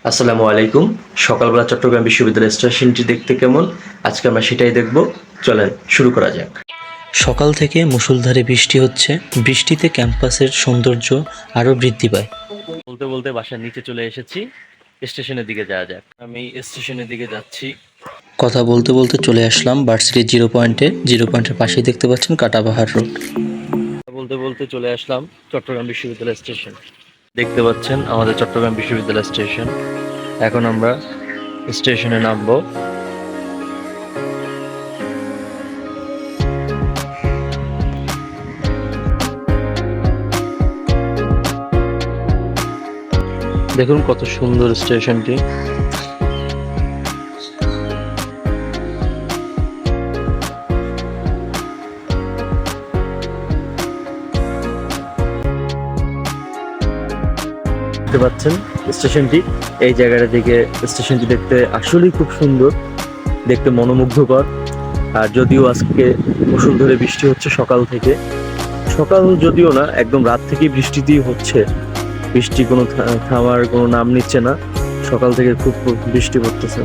আসসালামু আলাইকুম। সকালবেলা চট্টগ্রাম বিশ্ববিদ্যালয় স্টেশনটি দেখতে কেমন? আজকে আমরা সেটাই দেখব। চলেন শুরু করা যাক। সকাল থেকে মুষলধারে বৃষ্টি হচ্ছে। বৃষ্টিতে ক্যাম্পাসের সৌন্দর্য আরও বৃদ্ধি পায়। বলতে বলতে বাসার নিচে চলে এসেছি। স্টেশনের দিকে যাওয়া যাক। আমি স্টেশনের দিকে যাচ্ছি। কথা বলতে বলতে চলে আসলাম ভার্সিটির জিরো পয়েন্টে। জিরো পয়েন্টের পাশেই দেখতে পাচ্ছেন কাটাবাহার রোড। বলতে বলতে চলে আসলাম চট্টগ্রাম বিশ্ববিদ্যালয় স্টেশন। দেখতে পাচ্ছেন আমাদের চট্টগ্রাম বিশ্ববিদ্যালয় স্টেশন। এখন আমরা স্টেশনে নামবো। দেখুন কত সুন্দর স্টেশনটি। দেখতে পাচ্ছেন স্টেশনটি। এই জায়গাটা থেকে স্টেশনটি দেখতে আসলেই খুব সুন্দর, দেখতে মনোমুগ্ধকর। আর যদিও আজকে মুষলধারে বৃষ্টি হচ্ছে সকাল থেকে, সকাল যদিও না, একদম রাত থেকেই বৃষ্টিতেই হচ্ছে। বৃষ্টি কোনো থামার কোনো নাম নিচ্ছে না। সকাল থেকে খুব বৃষ্টি পড়তেছে।